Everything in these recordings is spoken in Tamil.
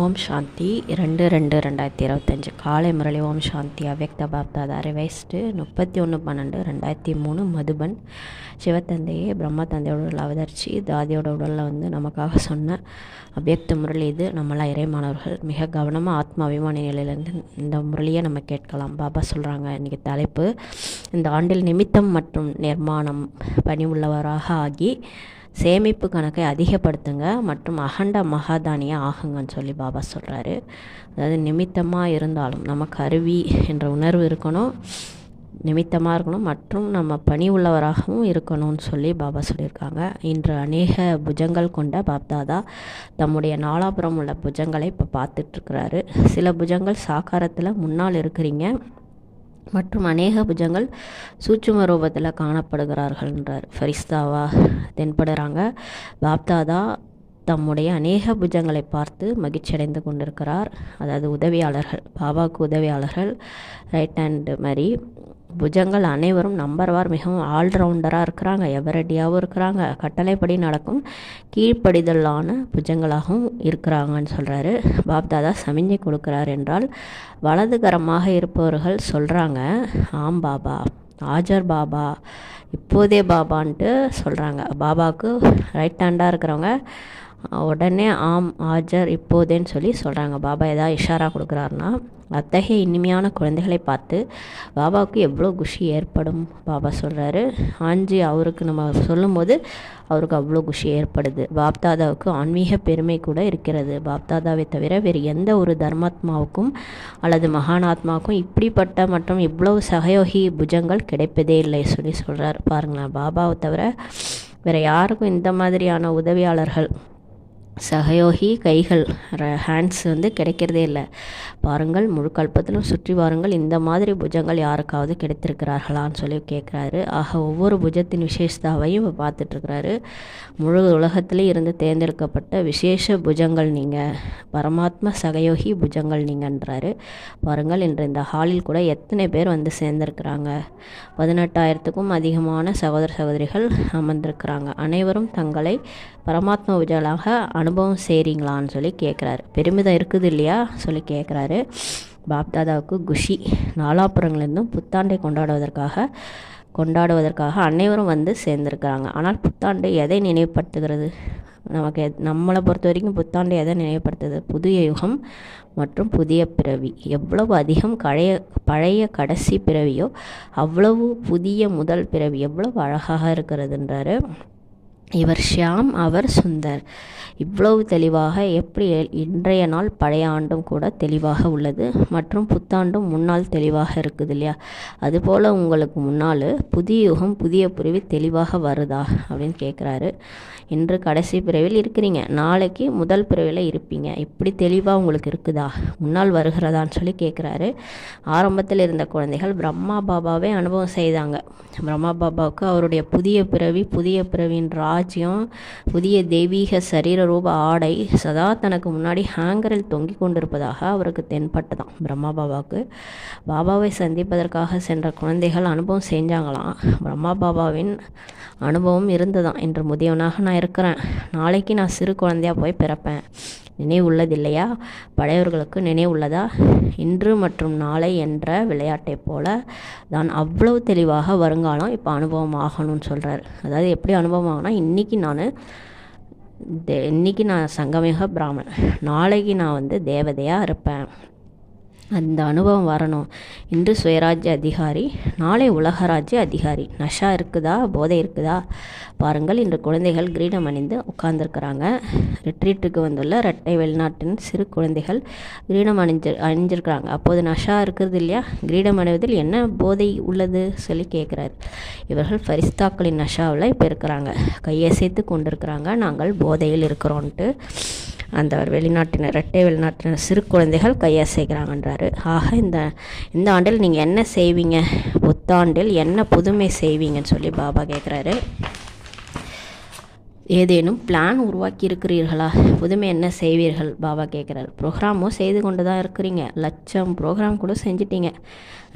ஓம் சாந்தி 2/2/2025 காலை முரளி. ஓம் சாந்தி. அவ்யக்த பாப்தாதா ரிவைஸ்டு 31/12/2003 மதுபன். சிவத்தந்தையே பிரம்மா தந்தையோட உடல் அவதரிச்சு தாதியோட உடலில் நமக்காக சொன்ன அவ்யக்த முரளி இது. நம்மளாம் இறைமானவர்கள் மிக கவனமாக ஆத்மா அபிமானி நிலையிலேருந்து இந்த முரளியை நம்ம கேட்கலாம். பாபா சொல்கிறாங்க, இன்றைக்கி தலைப்பு இந்த ஆண்டில் நிமித்தம் மற்றும் நிர்மாணம் பணி உள்ளவராக ஆகி சேமிப்பு கணக்கை அதிகப்படுத்துங்க மற்றும் அகண்ட மகாதானியாக ஆகுங்கன்னு சொல்லி பாபா சொல்கிறாரு. அதாவது நிமித்தமாக இருந்தாலும் நமக்கு அருவி என்ற உணர்வு இருக்கணும், நிமித்தமாக இருக்கணும் மற்றும் நம்ம பணி உள்ளவராகவும் இருக்கணும்னு சொல்லி பாபா சொல்லியிருக்காங்க. இன்று அநேக புஜங்கள் கொண்ட பாப்தாதா தம்முடைய நாலாபுரம் உள்ள புஜங்களை இப்போ பார்த்துட்ருக்கிறாரு. சில புஜங்கள் சாக்காரத்தில் முன்னால் இருக்கிறீங்க மற்றும் அநேக புஜங்கள் சூட்சும ரூபத்தில் காணப்படுகிறார்கள்ன்றார். ஃபரிஸ்தாவா தென்படுறாங்க. பாப்தாதா தம்முடைய அநேக புஜங்களை பார்த்து மகிழ்ச்சி அடைந்து கொண்டிருக்கிறார். அதாவது உதவியாளர்கள், பாபாவுக்கு உதவியாளர்கள், ரைட் ஹேண்டு மாதிரி புஜங்கள் அனைவரும் நம்பர்வார் மிகவும் ஆல்ரவுண்டராக இருக்கிறாங்க, எவரடியாகவும் இருக்கிறாங்க, கட்டளைப்படி நடக்கும் கீழ்ப்படிதலான புஜங்களாகவும் இருக்கிறாங்கன்னு சொல்கிறாரு. பாப்தாதா சமிஞ்சை கொடுக்குறார் என்றால் வலதுகரமாக இருப்பவர்கள் சொல்கிறாங்க, ஆம் பாபா, ஆஜர் பாபா, இப்போதே பாபான்ட்டு சொல்கிறாங்க. பாபாவுக்கு ரைட் ஹேண்டாக இருக்கிறவங்க உடனே ஆம் ஆஜர் இப்போதேன்னு சொல்லி சொல்கிறாங்க. பாபா ஏதாவது இஷாரா கொடுக்குறாருன்னா அத்தகைய இனிமையான குழந்தைகளை பார்த்து பாபாவுக்கு எவ்வளோ குஷி ஏற்படும். பாபா சொல்கிறாரு, ஆஞ்சி அவருக்கு நம்ம சொல்லும்போது அவருக்கு அவ்வளோ குஷி ஏற்படுது. பாப்தாதாவுக்கு ஆன்மீக பெருமை கூட இருக்கிறது. பாப்தாதாவை தவிர வேறு எந்த ஒரு தர்மாத்மாவுக்கும் அல்லது மகானாத்மாவுக்கும் இப்படிப்பட்ட மற்றும் இவ்வளவு சகயோகி புஜங்கள் கிடைப்பதே இல்லை சொல்லி சொல்கிறார். பாருங்களேன், பாபாவை தவிர வேறு யாருக்கும் இந்த மாதிரியான உதவியாளர்கள், சகயோகி கைகள், ஹேண்ட்ஸ் கிடைக்கிறதே இல்லை. பாருங்கள், முழு கல்பத்திலும் சுற்றி வாருங்கள், இந்த மாதிரி புஜங்கள் யாருக்காவது கிடைத்திருக்கிறார்களான்னு சொல்லி கேட்குறாரு. ஆக ஒவ்வொரு புஜத்தின் விசேஷதாவையும் பார்த்துட்ருக்கிறாரு. முழு உலகத்திலே இருந்து தேர்ந்தெடுக்கப்பட்ட விசேஷ புஜங்கள் நீங்கள், பரமாத்மா சகயோகி புஜங்கள் நீங்கன்றாரு. பாருங்கள், இன்று இந்த ஹாலில் கூட எத்தனை பேர் சேர்ந்துருக்கிறாங்க. 18,000க்கும் அதிகமான சகோதர சகோதரிகள் அமர்ந்திருக்கிறாங்க. அனைவரும் தங்களை பரமாத்மா புஜங்களாக அனுபவம் செய்கிறீங்களான்னு சொல்லி கேட்குறாரு. பெருமிதம் இருக்குது இல்லையா சொல்லி கேட்குறாரு. பாப்தாதாவுக்கு குஷி. நாலாபுரங்களிலிருந்தும் புத்தாண்டை கொண்டாடுவதற்காக அனைவரும் சேர்ந்துருக்கிறாங்க. ஆனால் புத்தாண்டு எதை நினைவுபடுத்துகிறது? நம்மளை பொறுத்த வரைக்கும் புத்தாண்டு எதை நினைவுபடுத்துது? புதிய யுகம் மற்றும் புதிய பிறவி. எவ்வளவு அதிகம் பழைய கடைசி பிறவியோ அவ்வளவு புதிய முதல் பிறவி எவ்வளவு அழகாக இருக்கிறதுன்றாரு. இவர் ஷியாம், அவர் சுந்தர். இவ்வளவு தெளிவாக எப்படி இன்றைய நாள் பழைய ஆண்டும் கூட தெளிவாக உள்ளது மற்றும் புத்தாண்டும் முன்னால் தெளிவாக இருக்குது இல்லையா? அதுபோல் உங்களுக்கு முன்னால் புதிய யுகம் புதிய பிறவி தெளிவாக வருதா அப்படின்னு கேட்குறாரு. இன்று கடைசி பிறவியில் இருக்கிறீங்க, நாளைக்கு முதல் பிறவியில் இருப்பீங்க. இப்படி தெளிவாக உங்களுக்கு இருக்குதா? முன்னால் வருகிறதான்னு சொல்லி கேட்குறாரு. ஆரம்பத்தில் இருந்த குழந்தைகள் பிரம்மா பாபாவே அனுபவம் செய்தாங்க. பிரம்மா பாபாவுக்கு அவருடைய புதிய பிறவியின் ராஜ்யம், புதிய தெய்வீக சரீர ரூப ஆடை சதா தனக்கு முன்னாடி ஹேங்கரில் தொங்கி கொண்டிருப்பதாக அவருக்கு தென்பட்டதான். பிரம்மா பாபாவுக்கு பாபாவை சந்திப்பதற்காக சென்ற குழந்தைகள் அனுபவம் செஞ்சாங்களாம். பிரம்மா பாபாவின் அனுபவம் இருந்ததான். இன்று முதியவனாக நான் இருக்கிறேன், நாளைக்கு நான் சிறு குழந்தையாக போய் பிறப்பேன். நினைவு உள்ளது இல்லையா? பழையவர்களுக்கு நினைவு உள்ளதா? இன்று மற்றும் நாளை என்ற விளையாட்டை போல தான் அவ்வளவு தெளிவாக வருங்காலம் இப்போ அனுபவம் ஆகணும்னு சொல்கிறார். அதாவது எப்படி அனுபவம் ஆகுனா, இன்றைக்கி நான் சங்கமேக பிராமணன், நாளைக்கு நான் தேவதையாக இருப்பேன். அந்த அனுபவம் வரணும். இன்று சுயராஜ்ய அதிகாரி, நாளை உலகராஜ்ய அதிகாரி. நஷா இருக்குதா? போதை இருக்குதா? பாருங்கள், இன்று குழந்தைகள் கிரீடம் அணிந்து உட்கார்ந்துருக்கிறாங்க. ரிட்ரீட்டுக்கு வந்துள்ள இரட்டை வெளிநாட்டின் சிறு குழந்தைகள் கிரீடம் அணிஞ்சிருக்கிறாங்க. அப்போது நஷா இருக்கிறது இல்லையா? கிரீடம் அணிவதில் என்ன போதை உள்ளது சொல்லி கேட்குறாரு. இவர்கள் ஃபரிஸ்தாக்களின் நஷாவில் இப்போ இருக்கிறாங்க, கையசைத்து கொண்டிருக்கிறாங்க, நாங்கள் போதையில் இருக்கிறோன்ட்டு. அந்த வெளிநாட்டினர், இரட்டை வெளிநாட்டினர் சிறு குழந்தைகள் கையசைக்கிறாங்கன்றாரு. ஆக இந்த ஆண்டில் நீங்கள் என்ன செய்வீங்க? புத்தாண்டில் என்ன புதுமை செய்வீங்கன்னு சொல்லி பாபா கேட்குறாரு. ஏதேனும் பிளான் உருவாக்கி இருக்கிறீர்களா? புதுமை என்ன செய்வீர்கள்? பாபா கேட்குறாரு. ப்ரோக்ராமும் செய்து கொண்டு தான் இருக்கிறீங்க. 1,00,000 ப்ரோக்ராம் கூட செஞ்சிட்டீங்க,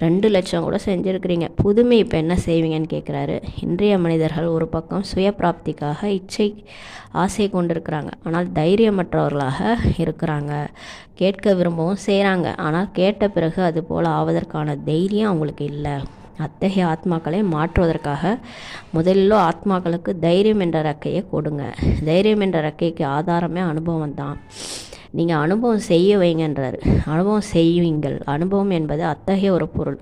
2,00,000 கூட செஞ்சுருக்கிறீங்க. புதுமை இப்போ என்ன செய்வீங்கன்னு கேட்குறாரு. இன்றைய மனிதர்கள் ஒரு பக்கம் சுய பிராப்திக்காக ஆசை கொண்டிருக்கிறாங்க, ஆனால் தைரியமற்றவர்களாக இருக்கிறாங்க. கேட்க விரும்பவும் செய்கிறாங்க, ஆனால் கேட்ட பிறகு அது போல் ஆவதற்கான தைரியம் அவங்களுக்கு இல்லை. அத்தகைய ஆத்மாக்களை மாற்றுவதற்காக முதலில் ஆத்மாக்களுக்கு தைரியம் என்ற ரெக்கையை கொடுங்க. தைரியம் என்ற ரெக்கைக்கு ஆதாரமே அனுபவம் தான். நீங்கள் அனுபவம் செய்ய வைங்கன்றார். அனுபவம் செய்வீங்கள். அனுபவம் என்பது அத்தகைய ஒரு பொருள்.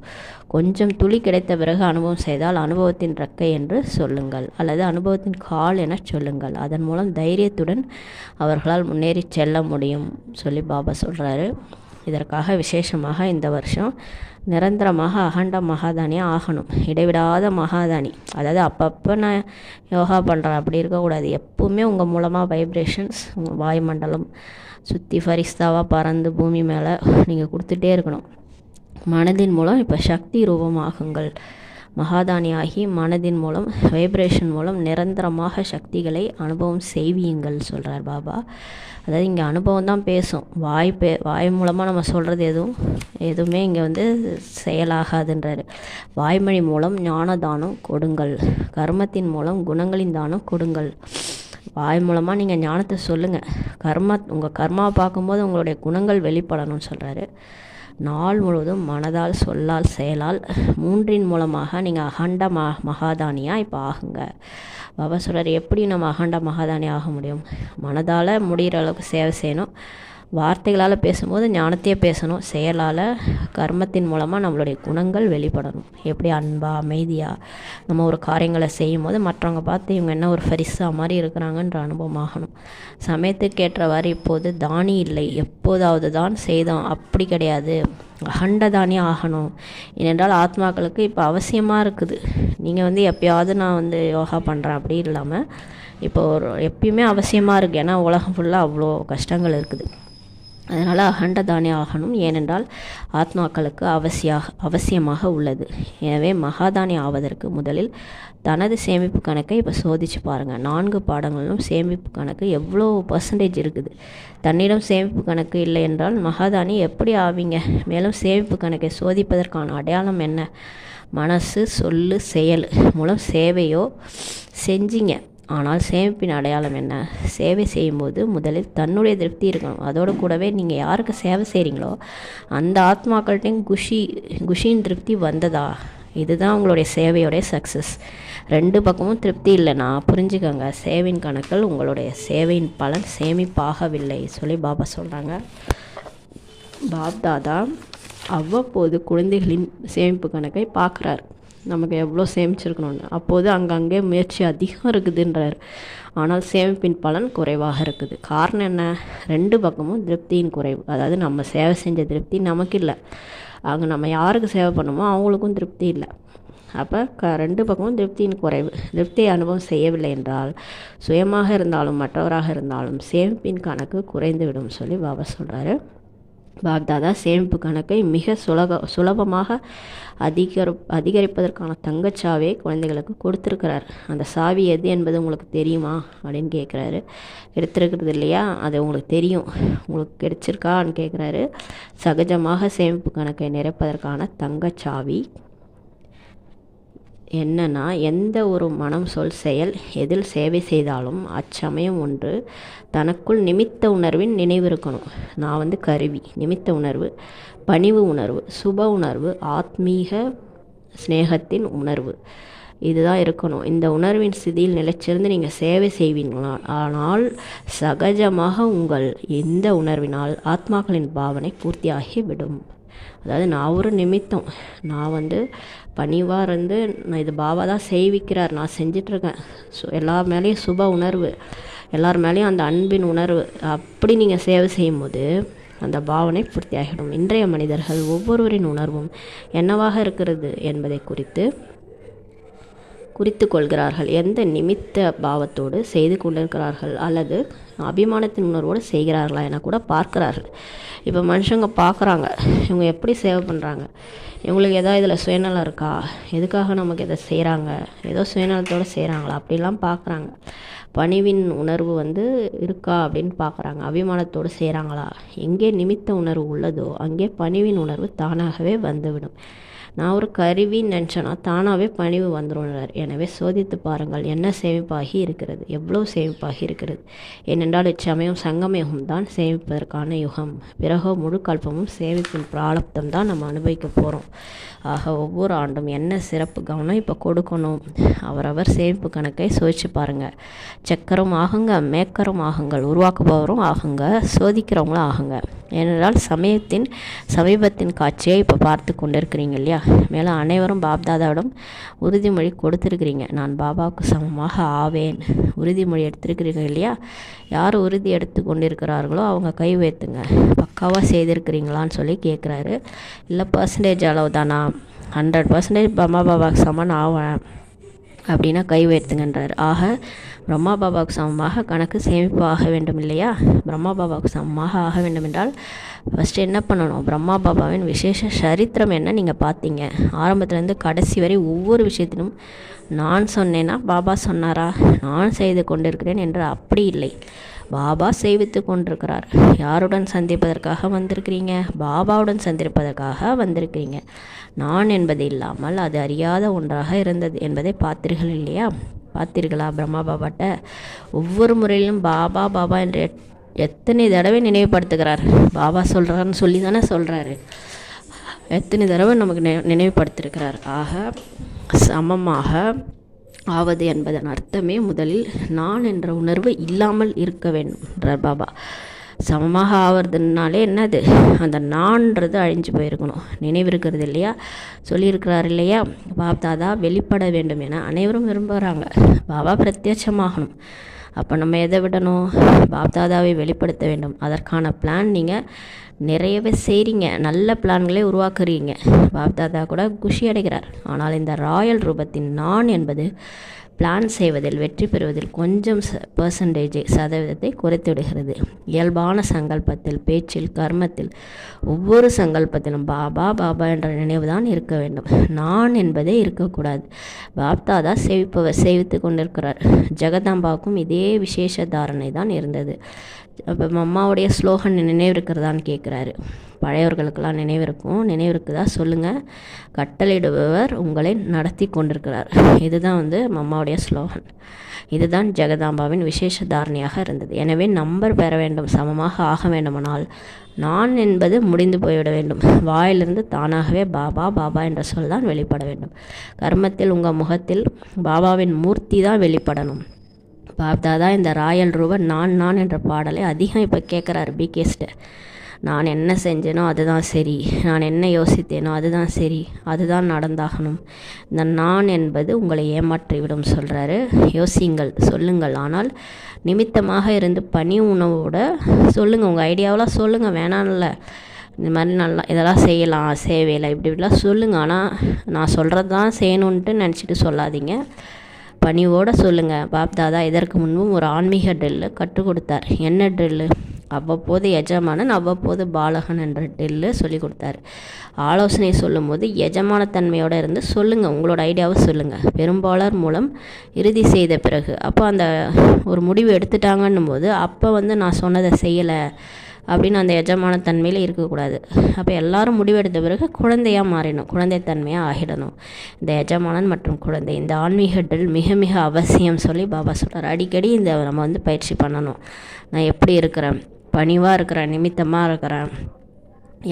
கொஞ்சம் துளி கிடைத்த பிறகு அனுபவம் செய்தால் அனுபவத்தின் ரெக்கை என்று சொல்லுங்கள், அல்லது அனுபவத்தின் கால் என சொல்லுங்கள். அதன் மூலம் தைரியத்துடன் அவர்களால் முன்னேறி செல்ல முடியும் சொல்லி பாபா சொல்கிறாரு. இதற்காக விசேஷமாக இந்த வருஷம் நிரந்தரமாக அகண்ட மகாதானியாக ஆகணும். இடைவிடாத மகாதானி, அதாவது அப்பப்போ நான் யோகா பண்ணுறேன் அப்படி இருக்கக்கூடாது. எப்போவுமே உங்கள் மூலமாக வைப்ரேஷன்ஸ் உங்கள் வாயுமண்டலம் சுற்றி ஃபரிஸ்தாவாக பறந்து பூமி மேலே நீங்கள் கொடுத்துட்டே இருக்கணும். மனதின் மூலம் இப்போ சக்தி ரூபமாகுங்கள். மகாதானியாகி மனதின் மூலம் வைப்ரேஷன் மூலம் நிரந்தரமாக சக்திகளை அனுபவம் செய்வீங்கள் சொல்கிறார் பாபா. அதாவது இங்கே அனுபவம் தான் பேசும். வாய் மூலமாக நம்ம சொல்கிறது எதுவுமே இங்கே செயலாகாதுன்றார். வாய்மொழி மூலம் ஞான தானம் கொடுங்கள். கர்மத்தின் மூலம் குணங்களின் தானம் கொடுங்கள். வாய் மூலமாக நீங்கள் ஞானத்தை சொல்லுங்கள். உங்கள் கர்மாவை பார்க்கும்போது உங்களுடைய குணங்கள் வெளிப்படணும்னு சொல்கிறாரு. நாள் முழுவதும் மனதால், சொல்லால், செயலால் 3 மூலமாக நீங்கள் அகண்ட மகாதானியாக இப்போ ஆகுங்க. பாபா சொல்கிறார், எப்படி நம்ம அகண்ட மகாதானி ஆக முடியும்? மனதால் முடிகிற அளவுக்கு சேவை செய்யணும். வார்த்தைகளால் பேசும்போது ஞானத்தையே பேசணும். செயலால், கர்மத்தின் மூலமாக நம்மளுடைய குணங்கள் வெளிப்படணும். எப்படி அன்பாக, அமைதியாக நம்ம ஒரு காரியங்களை செய்யும் போது மற்றவங்க பார்த்து இவங்க என்ன ஒரு ஃபரிசா மாதிரி இருக்கிறாங்கன்ற அனுபவம் ஆகணும். சமயத்துக்கு ஏற்றவாறு இப்போது தானி இல்லை, எப்போதாவது தான் செய்தோம், அப்படி கிடையாது. அகண்டதானி ஆகணும். ஏனென்றால் ஆத்மாக்களுக்கு இப்போ அவசியமாக இருக்குது. நீங்கள் எப்பயாவது நான் யோகா பண்ணுறேன் அப்படி இல்லாமல் இப்போ எப்பயுமே அவசியமாக இருக்குது. ஏன்னா உலகம் ஃபுல்லாக அவ்வளோ கஷ்டங்கள் இருக்குது. அதனால் அகண்டதானி ஆகணும். ஏனென்றால் ஆத்மாக்களுக்கு அவசியமாக உள்ளது. எனவே மகாதானி ஆவதற்கு முதலில் தனது சேமிப்பு கணக்கை இப்போ சோதித்து பாருங்கள். 4 பாடங்களிலும் சேமிப்பு கணக்கு எவ்வளோ % இருக்குது. தன்னிடம் சேமிப்பு கணக்கு இல்லை என்றால் மகாதானி எப்படி ஆவீங்க? மேலும் சேமிப்பு கணக்கை சோதிப்பதற்கான அடையாளம் என்ன? மனசு, சொல்லு, செயல் மூலம் சேவையோ செஞ்சீங்க, ஆனால் சேமிப்பின் அடையாளம் என்ன? சேவை செய்யும்போது முதலில் தன்னுடைய திருப்தி இருக்கணும். அதோடு கூடவே நீங்கள் யாருக்கு சேவை செய்கிறீங்களோ அந்த ஆத்மாக்கள்கிட்டையும் குஷியின் திருப்தி வந்ததா? இதுதான் உங்களுடைய சேவையோடைய சக்ஸஸ். 2 பக்கமும் திருப்தி இல்லைன்னா புரிஞ்சுக்கோங்க, சேவையின் கணக்கில் உங்களுடைய சேவையின் பலன் சேமிப்பாகவில்லை சொல்லி பாபா சொல்கிறாங்க. பாப்தாதா அவ்வப்போது குழந்தைகளின் சேமிப்பு கணக்கை பார்க்குறார். நமக்கு எவ்வளோ சேமிச்சிருக்கணும்னு. அப்போது அங்கங்கே முயற்சி அதிகம் இருக்குதுன்றார், ஆனால் சேமிப்பின் பலன் குறைவாக இருக்குது. காரணம் என்ன? 2 பக்கமும் திருப்தியின் குறைவு. அதாவது நம்ம சேவை செஞ்ச திருப்தி நமக்கு இல்லை, அங்கே நம்ம யாருக்கு சேவை பண்ணுமோ அவங்களுக்கும் திருப்தி இல்லை. அப்போ 2 பக்கமும் திருப்தியின் குறைவு. திருப்தியை அனுபவம் செய்யவில்லை என்றால் சுயமாக இருந்தாலும் மற்றவராக இருந்தாலும் சேமிப்பின் கணக்கு குறைந்துவிடும் சொல்லி பாபா சொல்கிறாரு. பாப்தாதா சேமிப்பு கணக்கை மிக சுலபமாக அதிகரிப்பதற்கான தங்கச்சாவியை குழந்தைகளுக்கு கொடுத்துருக்கிறார். அந்த சாவி எது என்பது உங்களுக்கு தெரியுமா அப்படின்னு கேட்குறாரு. எடுத்துருக்கிறது இல்லையா, அது உங்களுக்கு தெரியும், உங்களுக்கு கிடைச்சிருக்கான்னு கேட்குறாரு. சகஜமாக சேமிப்பு கணக்கை நிறைப்பதற்கான தங்கச்சாவி என்னன்னா, எந்த ஒரு மனம், சொல், செயல் எதில் சேவை செய்தாலும் அச்சமயம் ஒன்று தனக்குள் நிமித்த உணர்வின் நினைவு இருக்கணும். நான் கருவி. நிமித்த உணர்வு, பணிவு உணர்வு, சுப உணர்வு, ஆத்மீக ஸ்நேகத்தின் உணர்வு, இதுதான் இருக்கணும். இந்த உணர்வின் ஸ்திதியில் நிலைச்சிருந்து நீங்கள் சேவை செய்வீங்களா? ஆனால் சகஜமாக உங்கள் இந்த உணர்வினால் ஆத்மாக்களின் பாவனை பூர்த்தியாகிவிடும். அதாவது நான் ஒரு நிமித்தம், நான் பணிவாக இருந்து நான் இது பாபா தான் செய்விக்கிறார், நான் செஞ்சிட்ருக்கேன். எல்லார் மேலேயும் சுப உணர்வு, எல்லார் மேலேயும் அந்த அன்பின் உணர்வு, அப்படி நீங்கள் சேவை செய்யும்போது அந்த பாவனை பூர்த்தியாகிடும். இன்றைய மனிதர்கள் ஒவ்வொருவரின் உணர்வும் என்னவாக இருக்கிறது என்பதை குறித்து குறித்து கொள்கிறார்கள். எந்த நிமித்த பாவத்தோடு செய்து கொண்டிருக்கிறார்கள் அல்லது அபிமானத்தின் உணர்வோடு செய்கிறார்களா என கூட பார்க்கிறார்கள். இப்போ மனுஷங்க பார்க்குறாங்க, இவங்க எப்படி சேவை பண்ணுறாங்க, இவங்களுக்கு ஏதோ இதில் சுயநலம் இருக்கா, எதுக்காக நமக்கு இதை செய்கிறாங்க, ஏதோ சுயநலத்தோடு செய்கிறாங்களா அப்படிலாம் பார்க்குறாங்க. பணிவின் உணர்வு இருக்கா அப்படின்னு பார்க்குறாங்க. அபிமானத்தோடு செய்கிறாங்களா, எங்கே நிமித்த உணர்வு உள்ளதோ அங்கே பணிவின் உணர்வு தானாகவே வந்துவிடும். நான் ஒரு கருவின்னு நினச்சேன்னா தானாகவே பணிவு வந்துடும்ன்றார். எனவே சோதித்து பாருங்கள், என்ன சேமிப்பாகி இருக்கிறது, எவ்வளோ சேமிப்பாகி இருக்கிறது. ஏனென்றால் இச்சமயம் சங்கம யுகம் தான் சேமிப்பதற்கான யுகம். பிறகு முழு கல்பமும் சேமிப்பின் பிராலப்தம் தான் நம்ம அனுபவிக்க போகிறோம். ஆக ஒவ்வொரு ஆண்டும் என்ன சிறப்பு கவனம் இப்போ கொடுக்கணும். அவரவர் சேமிப்பு கணக்கை சோதிச்சு பாருங்கள். சக்கரம் ஆகுங்க, மேக்கரும் ஆகுங்கள், உருவாக்குபவரும் ஆகுங்க, சோதிக்கிறவங்களும் ஆகுங்க. ஏனென்றால் சமீபத்தின் காட்சியை இப்போ பார்த்து கொண்டிருக்கிறீங்க இல்லையா. மேலே அனைவரும் பாப்தாதாவிடம் உறுதிமொழி கொடுத்துருக்கிறீங்க, நான் பாபாவுக்கு சமமாக ஆவேன். உறுதிமொழி எடுத்திருக்கிறீங்க இல்லையா. யார் உறுதி எடுத்து கொண்டிருக்கிறார்களோ அவங்க கை வைத்துங்க. பக்காவாக செய்திருக்கிறீங்களான்னு சொல்லி கேட்குறாரு. இல்லை பர்சன்டேஜ் அளவு தானா, 100% பாபாவுக்கு சமன் ஆவேன் அப்படின்னா கை வைத்துங்கன்றார். ஆக பிரம்மா பாபாவுக்கு சமமாக கணக்கு சேமிப்பு ஆக வேண்டும் இல்லையா. பிரம்மா பாபாவுக்கு சமமாக ஆக வேண்டும் என்றால் ஃபஸ்ட்டு என்ன பண்ணணும், பிரம்மா பாபாவின் விசேஷ சரித்திரம் என்ன நீங்கள் பார்த்தீங்க. ஆரம்பத்துலேருந்து கடைசி வரை ஒவ்வொரு விஷயத்திலும் நான் சொன்னேன்னா பாபா சொன்னாரா, நான் செய்து கொண்டிருக்கிறேன் என்று அப்படி இல்லை. பாபா செய்வித்து கொண்டிருக்கிறார். யாருடன் சந்திப்பதற்காக வந்திருக்கிறீங்க, பாபாவுடன் சந்திப்பதற்காக வந்திருக்கிறீங்க. நான் என்பது இல்லாமல் அது அறியாத ஒன்றாக இருந்தது என்பதை பார்த்தீர்கள் இல்லையா. பார்த்தீர்களா பிரம்மா பாபாட்ட ஒவ்வொரு முறையிலும் பாபா பாபா என்று எத்தனை தடவை நினைவுபடுத்துகிறார். பாபா சொல்கிறாருன்னு சொல்லி தானே சொல்கிறாரு. எத்தனை தடவை நமக்கு நினைவுபடுத்திருக்கிறார். ஆக சமமாக ஆவது என்பதன் அர்த்தமே முதலில் நான் என்ற உணர்வு இல்லாமல் இருக்க வேண்டும்ன்றார் பாபா. சமமாக ஆவறதுனாலே என்னது, அந்த நான்றது அழிஞ்சு போயிருக்கணும். நினைவு இருக்கிறது இல்லையா, சொல்லியிருக்கிறார் இல்லையா. பாப்தாதா வெளிப்பட வேண்டும் என அனைவரும் விரும்புகிறாங்க. பாபா பிரத்யட்சமாகணும். அப்போ நம்ம எதை விடணும், பாப்தாதாவை வெளிப்படுத்த வேண்டும். அதற்கான பிளான் நீங்கள் நிறையவே செய்கிறீங்க, நல்ல பிளான்களே உருவாக்குறீங்க. பாப்தாதா கூட குஷி அடைகிறார். ஆனால் இந்த ராயல் ரூபத்தின் நான் என்பது பிளான் செய்வதில் வெற்றி பெறுவதில் கொஞ்சம் சதவீதத்தை குறைத்து விடுகிறது. இயல்பான சங்கல்பத்தில், பேச்சில், கர்மத்தில், ஒவ்வொரு சங்கல்பத்திலும் பாபா பாபா என்ற நினைவு தான் இருக்க வேண்டும். நான் என்பதே இருக்கக்கூடாது. பாப்தாதா சேவித்து கொண்டிருக்கிறார். ஜெகதாம்பாவுக்கும் இதே விசேஷ தாரணை தான் இருந்தது. அப்போ அம்மாவுடைய ஸ்லோகன் நினைவு இருக்கிறதான்னு கேட்குறாரு. பழையவர்களுக்கெல்லாம் நினைவு இருக்கும். நினைவு இருக்குதா சொல்லுங்கள். கட்டளையிடுபவர் உங்களை நடத்தி கொண்டிருக்கிறார். இதுதான் அம்மாவுடைய ஸ்லோகன். இதுதான் ஜெகதாம்பாவின் விசேஷ தாரணையாக இருந்தது. எனவே நம்பர் பெற வேண்டும், சமமாக ஆக வேண்டுமானால் நான் என்பது முடிந்து போய்விட வேண்டும். வாயிலிருந்து தானாகவே பாபா பாபா என்ற சொல் தான் வெளிப்பட வேண்டும். கர்மத்தில் உங்கள் முகத்தில் பாபாவின் மூர்த்தி தான் வெளிப்படணும். பாப்தாதா இந்த ராயல் ரூப நான் என்ற பாடலை அதிகம் இப்போ கேட்குறாரு பிகேஸ்ட்டு. நான் என்ன செஞ்சேனோ அதுதான் சரி, நான் என்ன யோசித்தேனோ அதுதான் சரி, அதுதான் நடந்தாகணும். இந்த நான் என்பது உங்களை ஏமாற்றிவிடும் சொல்கிறாரு. யோசியுங்கள், சொல்லுங்கள். ஆனால் நிமித்தமாக இருந்து பனி உணவோட சொல்லுங்கள். உங்கள் ஐடியாவெலாம் சொல்லுங்கள், வேணாம்ல. இந்த மாதிரி நல்லா இதெல்லாம் செய்யலாம், சேவையில் இப்படிலாம் சொல்லுங்கள். ஆனால் நான் சொல்கிறது தான் செய்யணுன்ட்டு நினச்சிட்டு சொல்லாதீங்க. பணிவோடு சொல்லுங்கள். பாப்தாதா இதற்கு முன்பும் ஒரு ஆன்மீக ட்ரில்லு கற்றுக் கொடுத்தார். என்ன ட்ரில்லு, அவ்வப்போது எஜமானன் அவ்வப்போது பாலகன் என்ற ட்ரில்லு சொல்லி கொடுத்தாரு. ஆலோசனை சொல்லும் போது எஜமான தன்மையோடு இருந்து சொல்லுங்கள், உங்களோட ஐடியாவை சொல்லுங்கள். பெரும்பாலர் மூலம் இறுதி செய்த பிறகு அப்போ அந்த ஒரு முடிவு எடுத்துட்டாங்கன்னும் போது அப்போ நான் சொன்னதை செய்யலை அப்படின்னு அந்த எஜமான தன்மையில் இருக்கக்கூடாது. அப்போ எல்லாரும் முடிவெடுத்த பிறகு குழந்தையாக மாறிடணும், குழந்தைத்தன்மையாக ஆகிடணும். இந்த எஜமானன் மற்றும் குழந்தை, இந்த ஆன்மீக ட்ரில் மிக மிக அவசியம் சொல்லி பாபா சொல்கிறார். அடிக்கடி இந்த நம்ம பயிற்சி பண்ணணும். நான் எப்படி இருக்கிறேன், பணிவாக இருக்கிறேன், நிமித்தமாக இருக்கிறேன்,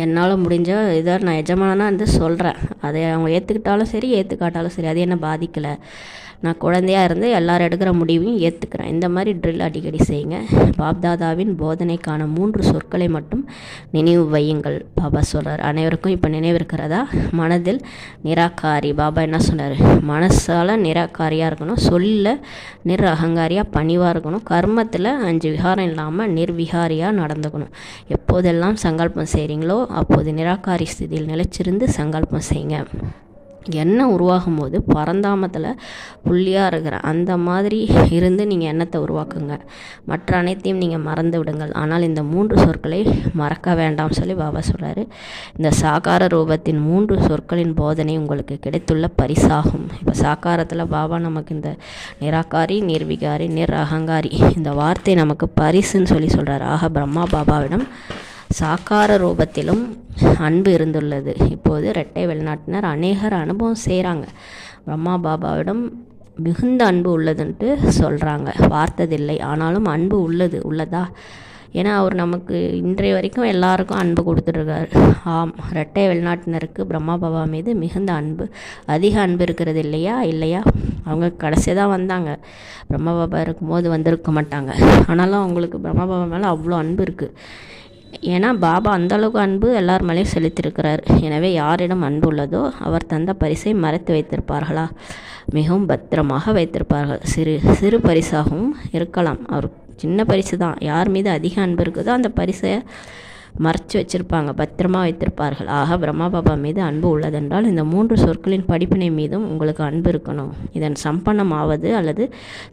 என்னால் முடிஞ்ச இதை நான் எஜமானனாக சொல்கிறேன். அதை அவங்க ஏற்றுக்கிட்டாலும் சரி ஏற்றுக்காட்டாலும் சரி, அது என்ன பாதிக்கலை. நான் குழந்தையாக இருந்து எல்லோரும் எடுக்கிற முடிவையும் ஏற்றுக்கிறேன். இந்த மாதிரி ட்ரில் அடிக்கடி செய்யுங்க. பாப்தாதாவின் போதனைக்கான 3 சொற்களை மட்டும் நினைவு வையுங்கள் பாபா சொல்கிறார். அனைவருக்கும் இப்போ நினைவு இருக்கிறதா? மனதில் நிராகாரி. பாபா என்ன சொன்னார்? மனசால் நிராகாரியாக இருக்கணும், சொல்லில் அகங்காரியாக பணிவாக இருக்கணும், கர்மத்தில் 5 விகாரம் இல்லாமல் நிர்விகாரியாக நடந்துக்கணும். எப்போதெல்லாம் சங்கல்பம் செய்கிறீங்களோ அப்போது நிராகாரி ஸ்திதியில் நிலைச்சிருந்து சங்கல்பம் செய்யுங்க. எண்ணம் உருவாகும் போது பரந்தாமத்தில் புள்ளியாக இருக்கிற அந்த மாதிரி இருந்து நீங்கள் எண்ணத்தை உருவாக்குங்க. மற்ற அனைத்தையும் நீங்கள் மறந்து விடுங்கள். ஆனால் இந்த 3 சொற்களை மறக்க வேண்டாம் சொல்லி பாபா சொல்கிறாரு. இந்த சாகார ரூபத்தின் 3 சொற்களின் போதனை உங்களுக்கு கிடைத்துள்ள பரிசாகும். இப்போ சாக்காரத்தில் பாபா நமக்கு இந்த நிராகாரி, நிர்விகாரி, அகங்காரி இந்த வார்த்தை நமக்கு பரிசுன்னு சொல்லி சொல்கிறார். ஆக பிரம்மா பாபாவிடம் சாக்கார ரூபத்திலும் அன்பு இருந்துள்ளது. இப்போது இரட்டை வெளிநாட்டினர் அநேகர் அனுபவம் செய்கிறாங்க. பிரம்மா பாபாவிடம் மிகுந்த அன்பு உள்ளதுன்ட்டு சொல்கிறாங்க. பார்த்ததில்லை, ஆனாலும் அன்பு உள்ளதா? ஏன்னா அவர் நமக்கு இன்றைய வரைக்கும் எல்லாருக்கும் அன்பு கொடுத்துட்ருக்காரு. ஆம், இரட்டை வெளிநாட்டினருக்கு பிரம்மா பாபா மீது மிகுந்த அன்பு, அதிக அன்பு இருக்கிறது இல்லையா? அவங்க கடைசி தான் வந்தாங்க. பிரம்மா பாபா இருக்கும்போது வந்திருக்க மாட்டாங்க. ஆனாலும் அவங்களுக்கு பிரம்மா பாபா மேலே அவ்வளோ அன்பு இருக்குது. ஏன்னா பாபா அந்தளவுக்கு அன்பு எல்லார் மேலேயும் செலுத்தியிருக்கிறார். எனவே யாரிடம் அன்பு உள்ளதோ அவர் தந்த பரிசை மறைத்து வைத்திருப்பார்களா? மிகவும் பத்திரமாக வைத்திருப்பார்கள். சிறு பரிசாகவும் இருக்கலாம். அவர் சின்ன பரிசு தான். யார் மீது அதிக அன்பு இருக்குதோ அந்த பரிசை மறைச்சி வச்சுருப்பாங்க, பத்திரமாக வைத்திருப்பார்கள். ஆக பிரம்மா பாபா மீது அன்பு உள்ளதென்றால் இந்த 3 சொற்களின் படிப்பினை மீதும் உங்களுக்கு அன்பு இருக்கணும். இதன் சம்பன்னம் ஆவது அல்லது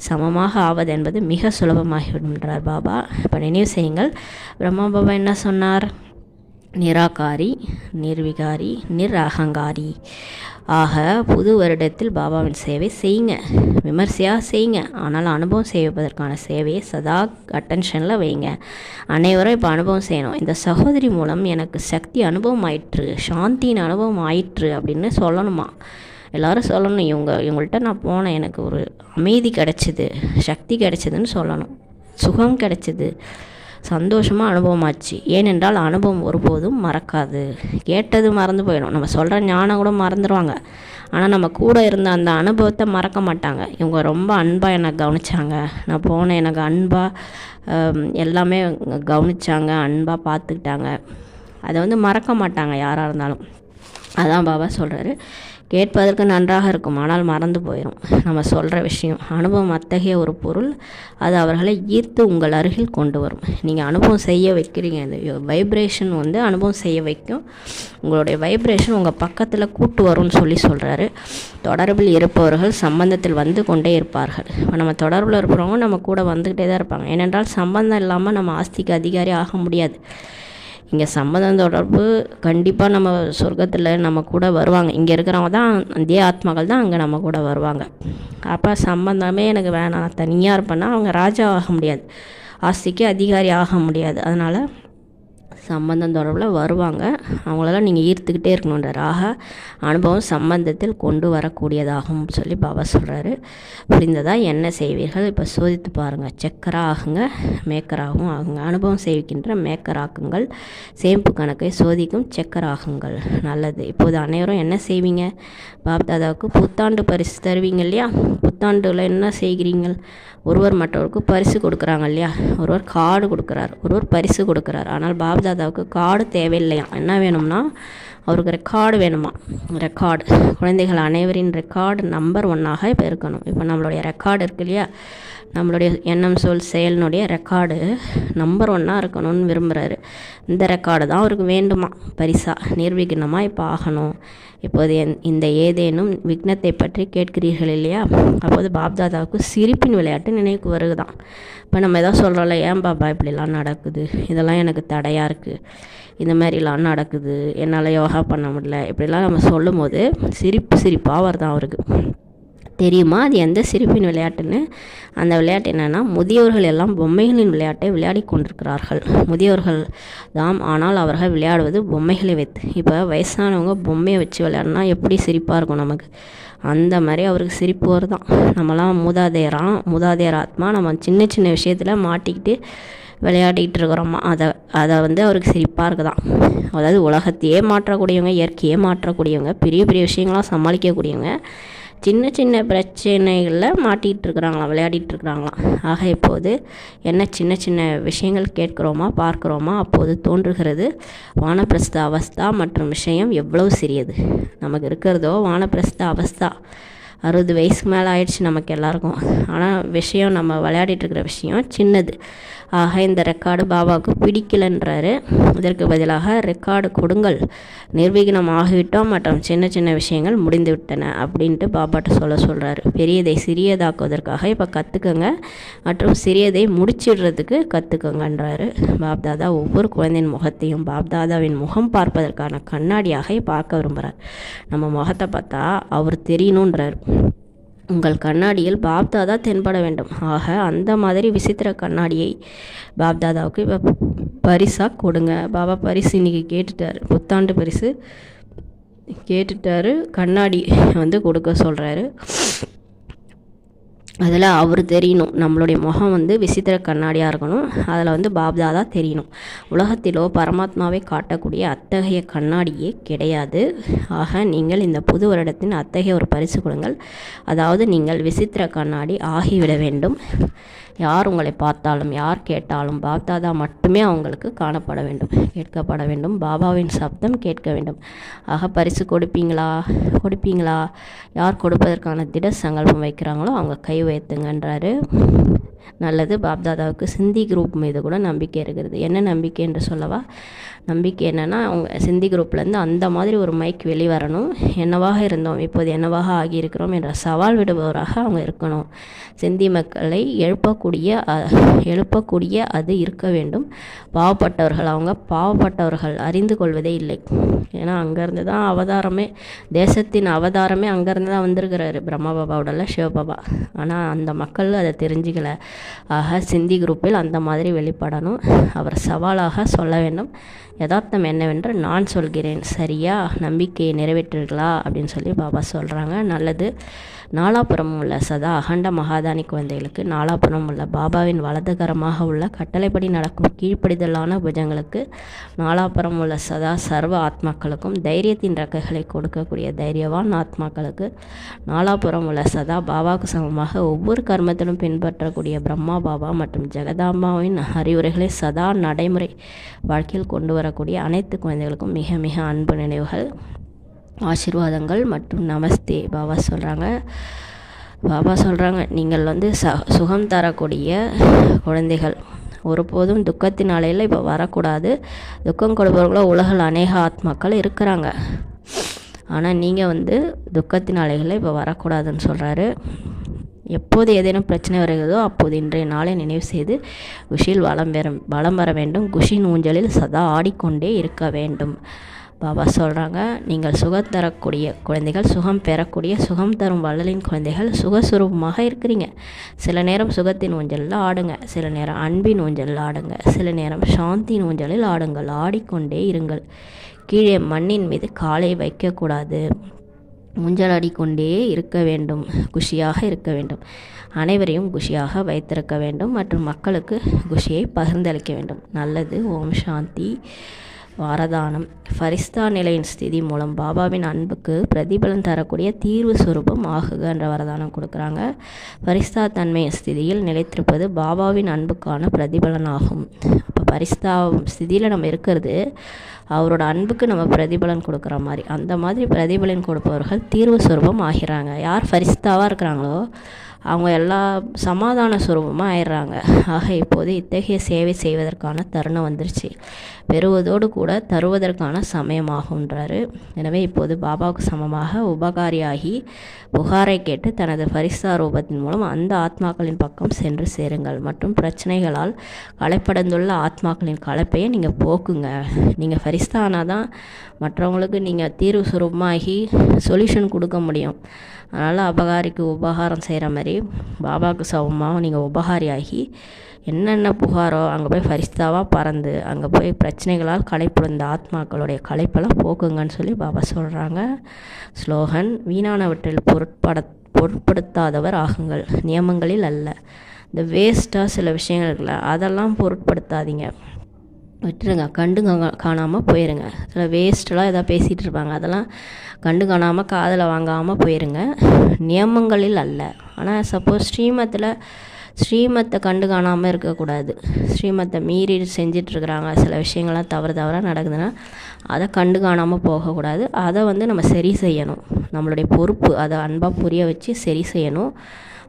சமமாக ஆவது என்பது மிக சுலபமாகிவிடும் என்றார் பாபா. இப்போ நினைவு செய்யுங்கள், பிரம்மா பாபா என்ன சொன்னார்? நிராகாரி, நிர்விகாரி, அகங்காரி. ஆக புது வருடத்தில் பாபாவின் சேவை செய்யுங்க, விமர்சையாக செய்யுங்க. ஆனால் அனுபவம் செய்வதற்கான சேவையை சதா அட்டென்ஷனில் வைங்க. அனைவரும் இப்போ அனுபவம் செய்யணும். இந்த சகோதரி மூலம் எனக்கு சக்தி அனுபவம் ஆயிற்று, சாந்தியின் அனுபவம் ஆயிற்று அப்படின்னு சொல்லணுமா? எல்லோரும் சொல்லணும், இவங்கள்ட்ட நான் போனேன், எனக்கு ஒரு அமைதி கிடச்சிது, சக்தி கிடச்சிதுன்னு சொல்லணும். சுகம் கிடச்சிது, சந்தோஷமாக அனுபவமாச்சு. ஏனென்றால் அனுபவம் ஒருபோதும் மறக்காது. கேட்டது மறந்து போயிடும். நம்ம சொல்கிற ஞானம் கூட மறந்துடுவாங்க. ஆனால் நம்ம கூட இருந்த அந்த அனுபவத்தை மறக்க மாட்டாங்க. இவங்க ரொம்ப அன்பாக என்னை கவனித்தாங்க, நான் போனேன், எனக்கு அன்பாக எல்லாமே கவனித்தாங்க, அன்பாக பார்த்துக்கிட்டாங்க. அதை மறக்க மாட்டாங்க யாராக இருந்தாலும். அதான் பாபா சொல்கிறாரு, கேட்பதற்கு நன்றாக இருக்கும், ஆனால் மறந்து போயிடும் நம்ம சொல்கிற விஷயம். அனுபவம் அத்தகைய ஒரு பொருள், அது அவர்களை ஈர்த்து உங்கள் அருகில் கொண்டு வரும். நீங்கள் அனுபவம் செய்ய வைக்கிறீங்க, இந்த வைப்ரேஷன் அனுபவம் செய்ய வைக்கும். உங்களுடைய வைப்ரேஷன் உங்கள் பக்கத்தில் கூட்டு வரும்னு சொல்கிறாரு. தொடர்பில் இருப்பவர்கள் சம்பந்தத்தில் வந்து கொண்டே இருப்பார்கள். நம்ம தொடர்பில் இருக்கிறவங்க நம்ம கூட வந்துக்கிட்டே தான் இருப்பாங்க. ஏனென்றால் சம்பந்தம் இல்லாமல் நம்ம ஆஸ்திக்கு அதிகாரி ஆக முடியாது. இங்கே சம்பந்தம் தொடர்பு கண்டிப்பாக நம்ம சொர்க்கத்தில் நம்ம கூட வருவாங்க. இங்கே இருக்கிறவங்க தான், அதே ஆத்மாக்கள் தான் அங்கே நம்ம கூட வருவாங்க. அப்போ சம்பந்தமே எனக்கு வேணாம், நான் தனியாக இருப்பேன்னா அவங்க ராஜா ஆக முடியாது, ஆஸ்திக்கு அதிகாரி ஆக முடியாது. அதனால் சம்பந்தம் தொடர்பில் வருவாங்க, அவங்களெல்லாம் நீங்கள் ஈர்த்துக்கிட்டே இருக்கணுன்றார். ஆக அனுபவம் சம்பந்தத்தில் கொண்டு வரக்கூடியதாகும் சொல்லி பாபா சொல்கிறாரு. புரிந்ததாக என்ன செய்வீர்கள்? இப்போ சோதித்து பாருங்கள். செக்கராக ஆகுங்க, மேக்கராகவும் ஆகுங்க. அனுபவம் செய்விக்கின்ற மேக்கராக்குங்கள், சேமிப்பு கணக்கை சோதிக்கும் செக்கராகுங்கள். நல்லது. இப்போது அனைவரும் என்ன செய்வீங்க? பாப்தாதாவுக்கு புத்தாண்டு பரிசு தருவீங்க இல்லையா? புத்தாண்டில் என்ன செய்கிறீங்கள்? ஒருவர் மற்றவருக்கு பரிசு கொடுக்குறாங்க இல்லையா? ஒருவர் கார்டு கொடுக்குறார், ஒருவர் பரிசு கொடுக்குறார். ஆனால் பாப்தாதாவுக்கு கார்டு தேவையில்லையா? என்ன வேணும்னா அவருக்கு ரெக்கார்டு வேணுமா? ரெக்கார்டு, குழந்தைகள் அனைவரின் ரெக்கார்டு நம்பர் 1ஆக இப்போ இருக்கணும். இப்போ நம்மளுடைய ரெக்கார்டு இருக்கு இல்லையா? நம்மளுடைய எண்ணம் சொல் செயலினுடைய ரெக்கார்டு நம்பர் 1ஆக இருக்கணும்னு விரும்புகிறாரு. இந்த ரெக்கார்டு தான் அவருக்கு வேண்டுமா பரிசா? நிர்விக்னமாக இப்போ ஆகணும். இப்போது இந்த ஏதேனும் விக்னத்தை பற்றி கேட்கிறீர்கள் இல்லையா? அப்போது பாப்தாதாவுக்கு சிரிப்பின் விளையாட்டு நினைவுக்கு வருகுதான். இப்போ நம்ம எதாவது சொல்கிறோம்ல, ஏன் பாபா இப்படிலாம் நடக்குது, இதெல்லாம் எனக்கு தடையாக இருக்குது, இந்த மாதிரிலாம் நடக்குது, என்னால் யோகா பண்ண முடியல, இப்படிலாம் நம்ம சொல்லும் போது சிரிப்பாக வருதான் அவருக்கு. தெரியுமா அது எந்த சிரிப்பின் விளையாட்டுன்னு? அந்த விளையாட்டு என்னென்னா, முதியவர்கள் எல்லாம் பொம்மைகளின் விளையாட்டை விளையாடி கொண்டிருக்கிறார்கள். முதியவர்கள் தாம், ஆனால் அவர்கள் விளையாடுவது பொம்மைகளை வைத்து. இப்போ வயசானவங்க பொம்மையை வச்சு விளையாடினா எப்படி சிரிப்பாக இருக்கும் நமக்கு, அந்த மாதிரி அவருக்கு சிரிப்பு வருதான். நம்மலாம் மூதாதையர் ஆத்மா, நம்ம சின்ன சின்ன விஷயத்தில் மாட்டிக்கிட்டு விளையாடிக்கிட்டு இருக்கிறோமா, அதை அவருக்கு சிரிப்பாக இருக்குதான். அதாவது உலகத்தையே மாற்றக்கூடியவங்க, இயற்கையே மாற்றக்கூடியவங்க, பெரிய பெரிய விஷயங்களாம் சமாளிக்கக்கூடியவங்க சின்ன சின்ன பிரச்சனைகளில் மாட்டிகிட்டு இருக்கிறாங்களாம், விளையாடிட்டு இருக்கிறாங்களாம். ஆக இப்போது என்ன சின்ன சின்ன விஷயங்கள் கேட்குறோமா, பார்க்குறோமா, அப்போது தோன்றுகிறது வானப்பிரஸ்த அவஸ்தா மற்றும் விஷயம் எவ்வளவு சிறியது. நமக்கு இருக்கிறதோ வானப்பிரஸ்த அவஸ்தா, 60 வயசுக்கு மேலே ஆயிடுச்சு நமக்கு எல்லாருக்கும். ஆனால் விஷயம், நம்ம விளையாடிட்டு இருக்கிற விஷயம் சின்னது. ஆக இந்த ரெக்கார்டு பாபாவுக்கு பிடிக்கலன்றாரு. இதற்கு பதிலாக ரெக்கார்டு கொடுங்கள், நிர்விঘ்னம் ஆகிவிட்டோம் மற்றும் சின்ன சின்ன விஷயங்கள் முடிந்து விட்டன அப்படின்ட்டு பாபாட்ட சொல்கிறாரு. பெரியதை சிறியதாக்குவதற்காக இப்போ கற்றுக்கங்க மற்றும் சிறியதை முடிச்சிடுறதுக்கு கற்றுக்கங்கன்றாரு பாப்தாதா. ஒவ்வொரு குழந்தையின் முகத்தையும் பாப்தாதாவின் முகம் பார்ப்பதற்கான கண்ணாடியாக பார்க்க விரும்புகிறார். நம்ம முகத்தை பார்த்தா அவர் தெரியணுன்றார். உங்கள் கண்ணாடியில் பாப்தாதா தென்பட வேண்டும். ஆக அந்த மாதிரி விசித்திர கண்ணாடியை பாப்தாதாவுக்கு இப்போ பரிசாக கொடுங்க. பாபா பரிசு இன்றைக்கி கேட்டுட்டார், புத்தாண்டு பரிசு கேட்டுட்டாரு. கண்ணாடி கொடுக்க சொல்கிறாரு. அதில் அவர் தெரியணும். நம்மளுடைய முகம் விசித்திர கண்ணாடியாக இருக்கணும். அதில் பாப்தாதா தெரியணும். உலகத்திலோ பரமாத்மாவை காட்டக்கூடிய அத்தகைய கண்ணாடியே கிடையாது. ஆக நீங்கள் இந்த புது வருடத்தின் அத்தகைய ஒரு பரிசு கொடுங்கள். அதாவது நீங்கள் விசித்திர கண்ணாடி ஆகிவிட வேண்டும். யார் உங்களை பார்த்தாலும் யார் கேட்டாலும் பாப்தாதா மட்டுமே அவங்களுக்கு காணப்பட வேண்டும், கேட்கப்பட வேண்டும். பாபாவின் சப்தம் கேட்க வேண்டும். ஆக பரிசு கொடுப்பீங்களா? யார் கொடுப்பதற்கான திட சங்கல்பம் வைக்கிறாங்களோ அவங்க கை உயர்த்துங்கன்றாரு. நல்லது. பாப்தாதாவுக்கு சிந்தி குரூப் மீது கூட நம்பிக்கை இருக்கிறது. என்ன நம்பிக்கை என்று சொல்லவா? நம்பிக்கை என்னென்னா, அவங்க சிந்தி குரூப்லேருந்து அந்த மாதிரி ஒரு மைக் வெளிவரணும். என்னவாக இருந்தோம் இப்போது என்னவாக ஆகியிருக்கிறோம் என்ற சவால் விடுபவராக அவங்க இருக்கணும். சிந்தி மக்களை எழுப்பக்கூடிய அது இருக்க வேண்டும். பாவப்பட்டவர்கள் அறிந்து கொள்வதே இல்லை. ஏன்னா அங்கேருந்து தான் அவதாரமே, தேசத்தின் அவதாரமே அங்கேருந்து தான் வந்திருக்கிறாரு பிரம்மா பாபாவோடல சிவபாபா. ஆனால் அந்த மக்கள் அதை தெரிஞ்சுக்கல. ஆக சிந்தி குரூப்பில் அந்த மாதிரி வெளிப்படணும். அவர் சவாலாக சொல்ல வேண்டும். யதார்த்தம் என்னவென்று நான் சொல்கிறேன், சரியா? நம்பிக்கையை நிறைவேற்றுகளா அப்படின்னு சொல்லி பாபா சொல்கிறாங்க. நல்லது. நாலாபுரம் உள்ள சதா அகண்ட மகாதானி குழந்தைகளுக்கு நாலாபுரம் உள்ள பாபாவின் வலதுகரமாக உள்ள கட்டளைப்படி நடக்கும் கீழ்ப்படிதலான புஜங்களுக்கு, நாலாபுரம் உள்ள சதா சர்வ ஆத்மாக்களுக்கும் தைரியத்தின் ரெக்கைகளை கொடுக்கக்கூடிய தைரியவான் ஆத்மாக்களுக்கு, நாலாபுரம் உள்ள சதா பாபாவுக்கு சமமாக ஒவ்வொரு கர்மத்திலும் பின்பற்றக்கூடிய பிரம்மா பாபா மற்றும் ஜெகதாம்பாவின் அறிவுரைகளை சதா நடைமுறை வாழ்க்கையில் கொண்டு வரக்கூடிய அனைத்து குழந்தைகளுக்கும் மிக மிக அன்பு நினைவுகள், ஆசீர்வாதங்கள் மற்றும் நமஸ்தே. பாபா சொல்கிறாங்க நீங்கள் சுகம் தரக்கூடிய குழந்தைகள். ஒருபோதும் துக்கத்தின் அலையில் இப்போ வரக்கூடாது. துக்கம் கொடுப்பவர்களோ உலகில் அநேக ஆத்மாக்கள் இருக்கிறாங்க. ஆனால் நீங்கள் துக்கத்தின் அலைகளில் இப்போ வரக்கூடாதுன்னு சொல்கிறாரு. எப்போது ஏதேனும் பிரச்சனை வருகிறதோ அப்போது இன்றைய நாளை நினைவு செய்து குஷியில் வலம் வர வேண்டும். குஷின் ஊஞ்சலில் சதா ஆடிக்கொண்டே இருக்க வேண்டும். பாபா சொல்கிறாங்க, நீங்கள் சுகம் தரக்கூடிய குழந்தைகள், சுகம் பெறக்கூடிய சுகம் தரும் வள்ளலின் குழந்தைகள், சுகஸ்வரூபமாக இருக்கிறீங்க. சில நேரம் சுகத்தின் ஊஞ்சலில் ஆடுங்க, சில நேரம் அன்பின் ஊஞ்சலில் ஆடுங்க, சில நேரம் சாந்தியின் ஊஞ்சலில் ஆடுங்கள். ஆடிக்கொண்டே இருங்கள். கீழே மண்ணின் மீது காலை வைக்கக்கூடாது. ஊஞ்சல் ஆடிக்கொண்டே இருக்க வேண்டும். குஷியாக இருக்க வேண்டும். அனைவரையும் குஷியாக வைத்திருக்க வேண்டும் மற்றும் மக்களுக்கு குஷியை பகிர்ந்தளிக்க வேண்டும். நல்லது. ஓம் சாந்தி. வாரதானம். ஃபரிஸ்தா நிலையின் ஸ்திதி மூலம் பாபாவின் அன்புக்கு பிரதிபலன் தரக்கூடிய தீர்வு சுரூபம் ஆகுக என்ற வரதானம் கொடுக்குறாங்க. ஃபரிஸ்தா தன்மையின் ஸ்திதியில் நிலைத்திருப்பது பாபாவின் அன்புக்கான பிரதிபலன் ஆகும். அப்போ ஃபரிஸ்தா ஸ்திதியில் நம்ம இருக்கிறது அவரோட அன்புக்கு நம்ம பிரதிபலன் கொடுக்குற மாதிரி, அந்த மாதிரி பிரதிபலன் கொடுப்பவர்கள் தீர்வு சுரூபம் ஆகிறாங்க. யார் ஃபரிஸ்தாவாக இருக்கிறாங்களோ அவங்க எல்லா சமாதான சுரூபமாக ஆயிடுறாங்க. ஆக இப்போது இத்தகைய சேவை செய்வதற்கான தருணம் வந்துருச்சு. பெறுவதோடு கூட தருவதற்கான சமயமாகுன்றாரு. எனவே இப்போது பாபாவுக்கு சமமாக உபகாரியாகி புகாரை கேட்டு தனது ஃபரிஸ்தா ரூபத்தின் மூலம் அந்த ஆத்மாக்களின் பக்கம் சென்று சேருங்கள் மற்றும் பிரச்சனைகளால் களைப்படைந்துள்ள ஆத்மாக்களின் களைப்பையை நீங்கள் போக்குங்க. நீங்கள் ஃபரிஸ்தா ஆனால் தான் மற்றவங்களுக்கு நீங்கள் தீர்வு சுரூபமாகி சொல்யூஷன் கொடுக்க முடியும். அதனால் அபகாரிக்கு உபகாரம் செய்கிற மாதிரி பாபாவுக்கு சமமாக நீங்கள் உபகாரியாகி என்னென்ன புகாரோ அங்கே போய் ஃபரிஸ்தாவாக பறந்து அங்கே போய் பிரச்சனைகளால் களைப்புடைந்த ஆத்மாக்களுடைய களைப்பெல்லாம் போக்குங்கன்னு சொல்லி பாபா சொல்கிறாங்க. ஸ்லோகன். வீணானவற்றில் பொருட்படுத்தாதவர் ஆகுங்கள், நியமங்களில் அல்ல. இந்த வேஸ்ட்டாக சில விஷயங்கள் இருக்குல்ல, அதெல்லாம் பொருட்படுத்தாதீங்க, விட்டுருங்க, கண்டு காணாமல் போயிருங்க. சில வேஸ்ட்டெலாம் எதாவது பேசிகிட்டு இருப்பாங்க, அதெல்லாம் கண்டு காணாமல் காதில் வாங்காமல் போயிருங்க. நியமங்களில் அல்ல. ஆனால் சப்போஸ் ஸ்ரீமத்தை கண்டு காணாமல் இருக்கக்கூடாது. ஸ்ரீமத்தை மீறி செஞ்சிட்ருக்குறாங்க, சில விஷயங்கள்லாம் தவறாக நடக்குதுன்னா அதை கண்டு காணாமல் போகக்கூடாது. அதை நம்ம சரி செய்யணும். நம்மளுடைய பொறுப்பு. அதை அன்பாக புரிய வச்சு சரி செய்யணும்.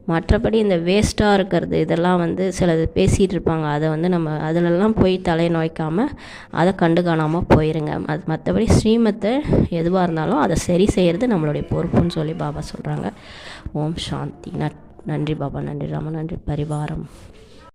மற்றபடி இந்த வேஸ்ட்டாக இருக்கிறது இதெல்லாம் வந்து சிலது பேசிகிட்டு இருப்பாங்க. அதை வந்து நம்ம அதிலெல்லாம் போய் தலையை நோய்க்காமல் அதை கண்டு காணாமல் போயிருங்க. அது மற்றபடி ஸ்ரீமத்தை எதுவாக இருந்தாலும் அதை சரி செய்கிறது நம்மளுடைய பொறுப்புன்னு சொல்லி பாபா சொல்கிறாங்க. ஓம் சாந்தி. நன்றி பாபா, நன்றி ராம, நன்றி பரிவாரம்.